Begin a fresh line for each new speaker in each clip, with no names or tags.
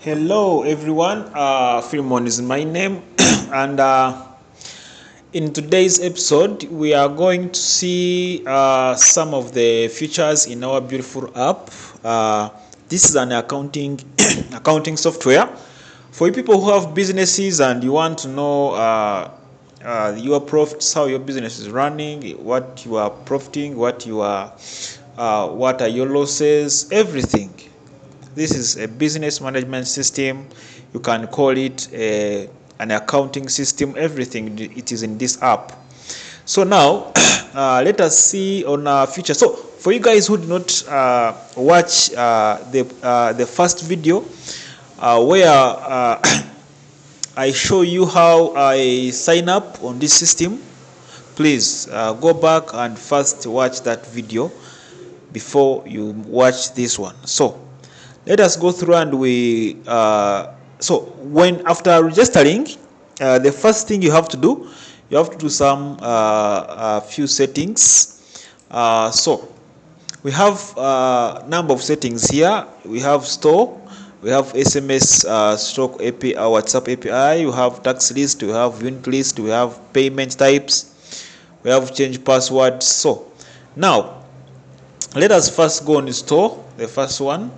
Hello everyone, Philemon is my name and in today's episode we are going to see some of the features in our beautiful app. This is an accounting software for you people who have businesses and you want to know your profits, how your business is running, what you are profiting, what are your losses, everything. This is a business management system. You can call it an accounting system. Everything it is in this app. So now let us see on our feature. So for you guys who did not watch the first video where I show you how I sign up on this system, please go back and first watch that video before you watch this one. So let us go through and when after registering, the first thing you have to do some few settings. So we have number of settings here. We have store, we have SMS stroke API, WhatsApp API, we have tax list, we have unit list, we have payment types, we have change password. So now let us first go on store, the first one,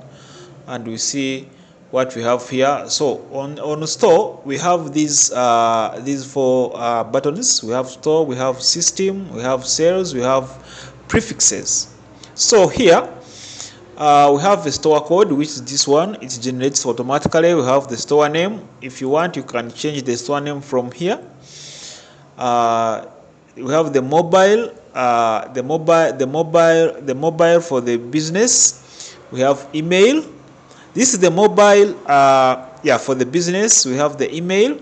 and we see what we have here. So on store we have these four buttons. We have store, we have system, we have sales, we have prefixes. So here we have the store code, which is this one. It generates automatically. We have the store name. If you want, you can change the store name from here. We have the mobile, the mobile for the business. We have email. This is the mobile for the business. We have the email.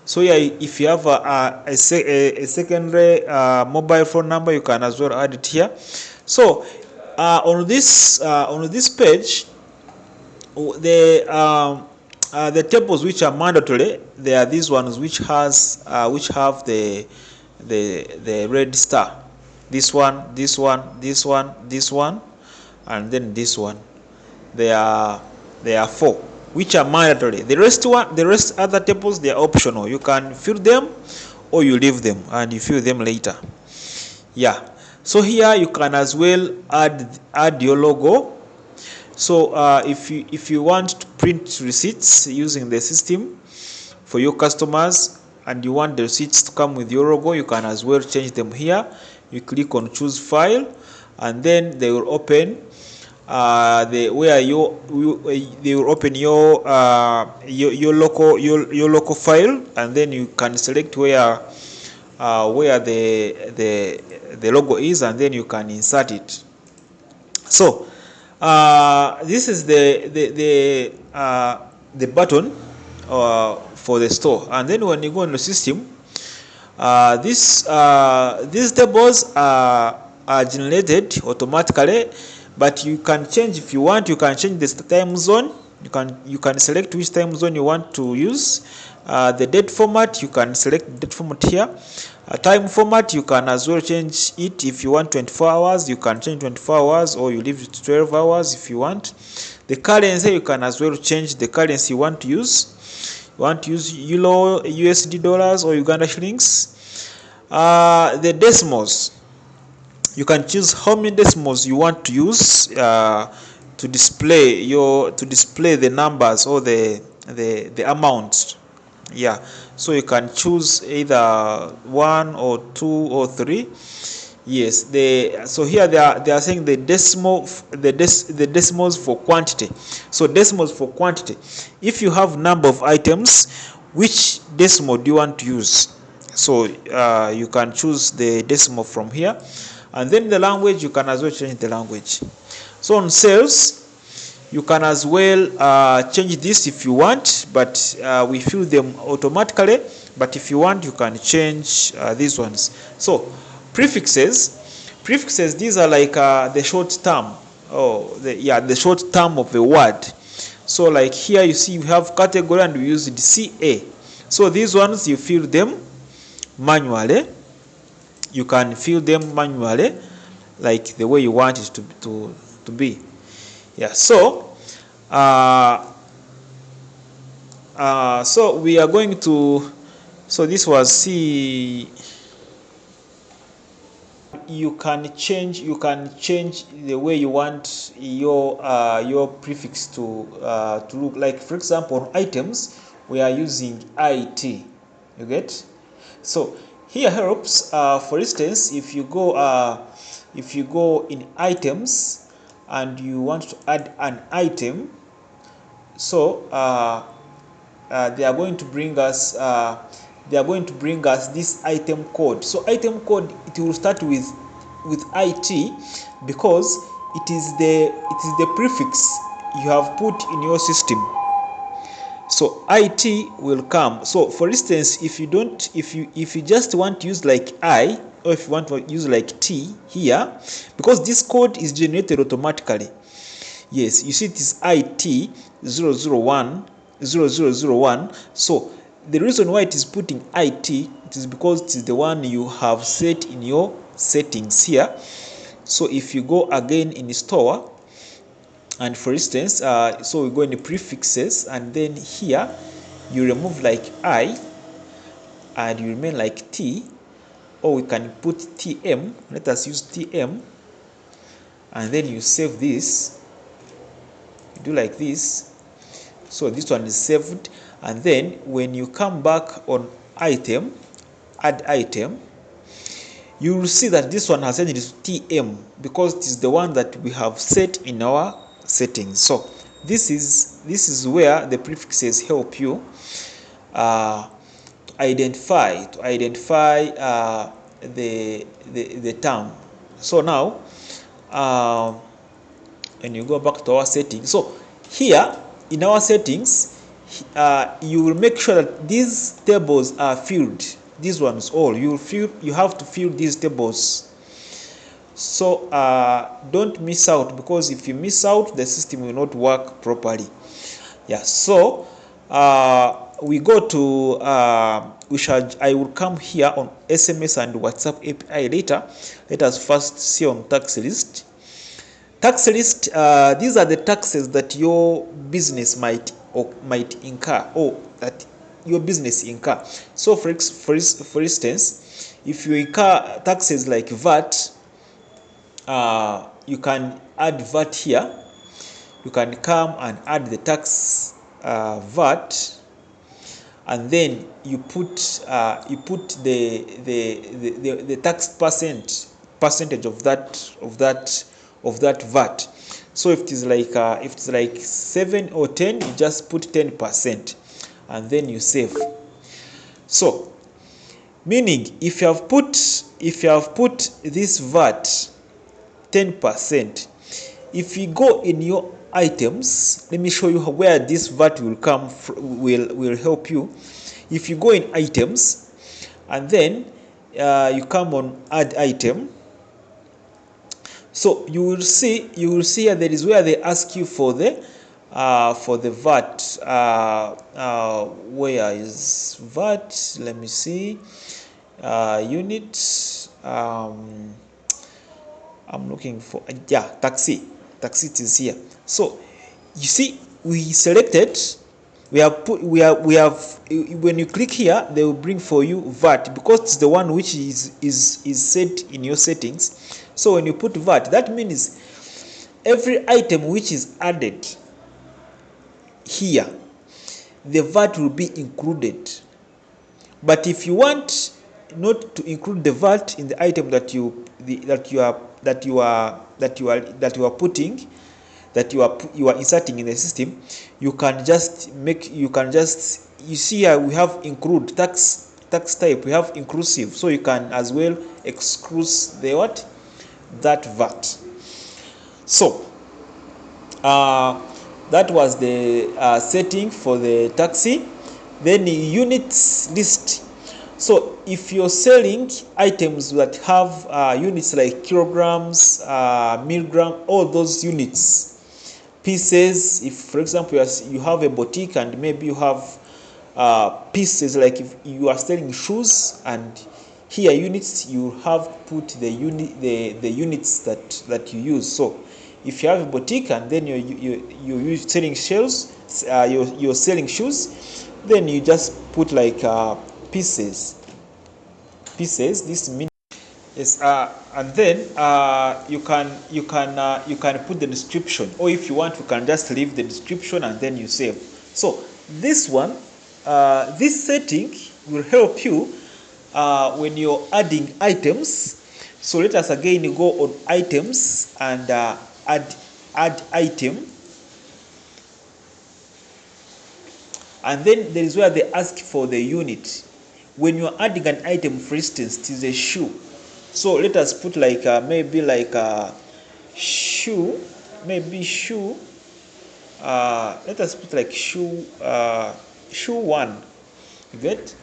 So if you have a secondary mobile phone number, you can as well add it here. So on this page, the tables which are mandatory, they are these ones which have the red star. This one, this one, this one, this one, and then this one. There are four which are mandatory. The rest other tables, they are optional. You can fill them or you leave them and you fill them later. Yeah. So here you can as well add your logo. So if you want to print receipts using the system for your customers and you want the receipts to come with your logo, you can as well change them here. You click on choose file and then they will open they will open your local file, and then you can select where the logo is, and then you can insert it. So this is the button for the store, and then when you go on the system, these tables are generated automatically. But you can change, if you want, you can change the time zone. You can select which time zone you want to use. The date format, you can select the date format here. Time format, you can as well change it. If you want 24 hours, you can change 24 hours, or you leave it to 12 hours if you want. The currency, you can as well change the currency you want to use. You want to use Euro, USD dollars, or Uganda shillings. The decimals, you can choose how many decimals you want to use to display the numbers or the amounts. Yeah, so you can choose either 1 or 2 or 3. Yes, so here they are saying the decimals for quantity. So decimals for quantity, if you have number of items, which decimal do you want to use? So you can choose the decimal from here. And then the language, you can as well change the language. So on sales, you can as well change this if you want, but we fill them automatically. But if you want, you can change these ones. So prefixes, these are like the short term. The short term of a word. So like here you see we have category and we use the CA. So these ones you fill them manually. You can fill them manually, like the way you want it to be. Yeah. So So we are going to, so this was C. You can change the way you want your prefix to look like. For example, on items we are using it, you get. So here helps, for instance, if you go in items and you want to add an item, so they are going to bring us this item code. So item code, it will start with it, because it is the prefix you have put in your system. So it will come. So for instance, if you just want to use like I, or if you want to use like T here, because this code is generated automatically. Yes, you see it is IT 001 0001. So the reason why it is putting it is because it is the one you have set in your settings here. So if you go again in the store, and for instance, so we go in the prefixes, and then here you remove like I and you remain like T, or we can put TM. Let us use TM, and then you save this. You do like this. So this one is saved, and then when you come back on item, add item, you will see that this one has changed to TM, because it is the one that we have set in our settings. So this is where the prefixes help you to identify the term. So now when you go back to our settings, so here in our settings, you will make sure that these tables are filled. These ones all you have to fill these tables. So don't miss out, because if you miss out, the system will not work properly. Yeah. So we go to I will come here on SMS and WhatsApp API later. Let us first see on tax list. Tax list, these are the taxes that your business might incur, or that your business incur. So for instance, if you incur taxes like VAT, you can add VAT here. You can come and add the tax VAT, and then you put the tax percentage of that VAT. So if it is like 7 or 10, you just put 10%, and then you save. So meaning if you have put this VAT 10%, if you go in your items, let me show you where this VAT will come will help you. If you go in items, and then you come on add item, so you will see here there is where they ask you for the VAT. Where is VAT? Let me see. Unit. I'm looking for taxi. It is here. So you see, we selected. We have when you click here, they will bring for you VAT, because it's the one which is set in your settings. So when you put VAT, that means every item which is added here, the VAT will be included. But if you want not to include the VAT in the item that you are inserting in the system, you see here we have include tax type, we have inclusive, so you can as well exclude that VAT. So that was the setting for the taxi. Then the units list. So if you're selling items that have units like kilograms, milligram, all those units, pieces, if for example you have a boutique and maybe you have pieces, like if you are selling shoes, and here units, you have put the units that you use. So if you have a boutique and then you're selling shells, you're selling shoes, Then you just put like pieces. This means yes, and then you can put the description, or if you want you can just leave the description and then you save. So this one, this setting will help you when you're adding items. So let us again go on items and add item, and then there is where they ask for the unit. When you're adding an item, for instance, it is a shoe. So let us put like maybe like a shoe, maybe shoe. Let us put like shoe, shoe 1. You get?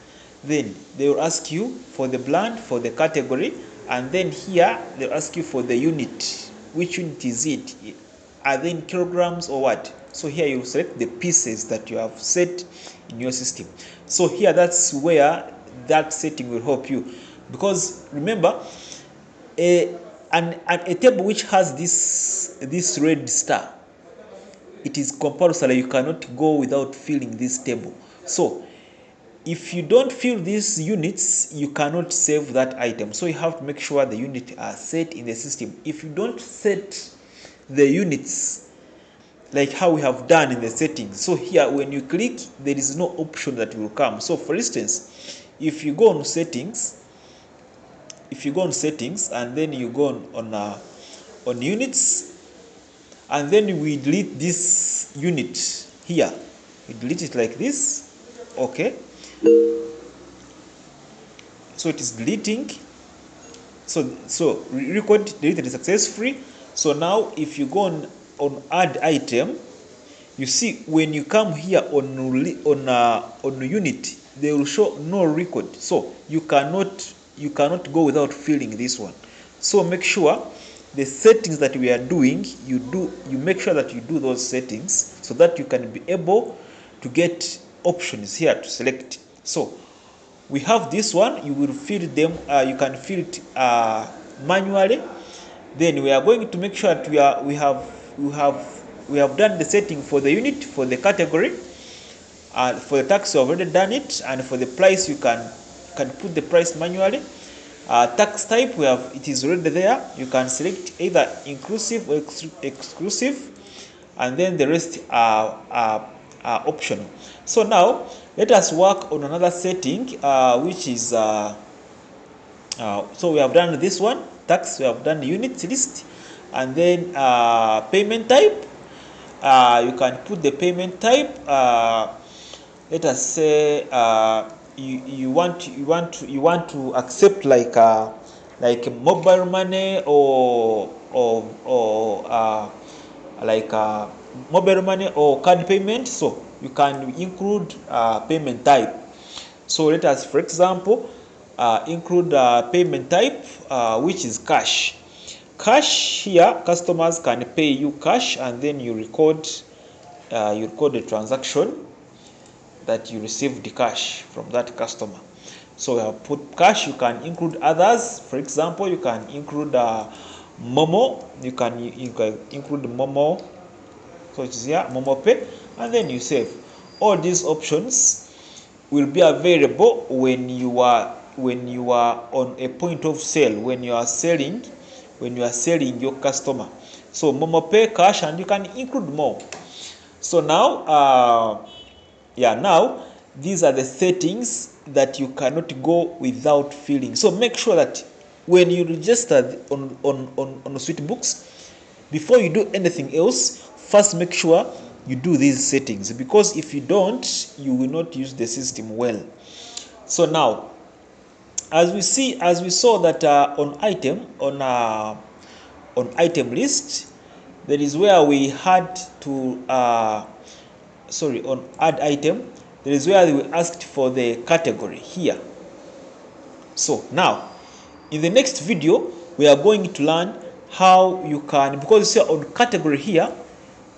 Then they will ask you for the brand, for the category, and then here they'll ask you for the unit. Which unit is it? Are they in kilograms or what? So here you select the pieces that you have set in your system. So here that's where that setting will help you, because remember a table which has this red star, it is compulsory. You cannot go without filling this table. So if you don't fill these units, you cannot save that item. So you have to make sure the units are set in the system. If you don't set the units like how we have done in the settings, so here when you click, there is no option that will come. So for instance, if you go on settings, and then you go on units, and then we delete this unit here, we delete it like this. Okay, so it is deleting. So record deleted successfully. So now if you go on add item, you see when you come here on unit, they will show no record. So you cannot go without filling this one. So make sure the settings that we are doing, you make sure that you do those settings so that you can be able to get options here to select. So we have this one, you will fill them, you can fill it manually. Then we are going to make sure that we have done the setting for the unit, for the category, for the tax you have already done it, and for the price you can put the price manually. Tax type, it is already there. You can select either inclusive or exclusive, and then the rest are optional. So now let us work on another setting, which is so we have done this one, tax, we have done the unit list, and then payment type. You can put the payment type. Let us say you want to accept like mobile money or mobile money or card payment. So you can include payment type. So let us, for example, include payment type, which is cash. Cash, here customers can pay you cash, and then you record the transaction that you received the cash from that customer. So you have put cash. You can include others. For example, you can include Momo. You can include Momo. So it's here, Momo Pay, and then you save. All these options will be available when you are on a point of sale, when you are selling your customer. So Momo Pay, cash, and you can include more. So now now these are the settings that you cannot go without filling. So make sure that when you register on Switbooks, before you do anything else, first make sure you do these settings, because if you don't, you will not use the system well. So now, as we saw that on item list, that is where we had to on add item, there is where we asked for the category here. So now in the next video we are going to learn how you can, because you see on category here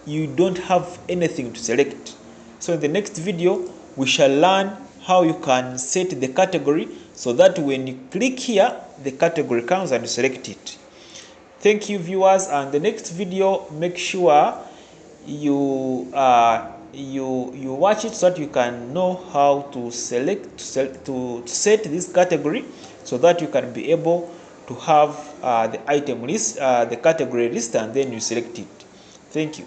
you don't have anything to select. So in the next video we shall learn how you can set the category so that when you click here, the category comes and you select it. Thank you, viewers, and the next video, make sure you you watch it so that you can know how to select to set this category, so that you can be able to have the item list, the category list, and then you select it. Thank you.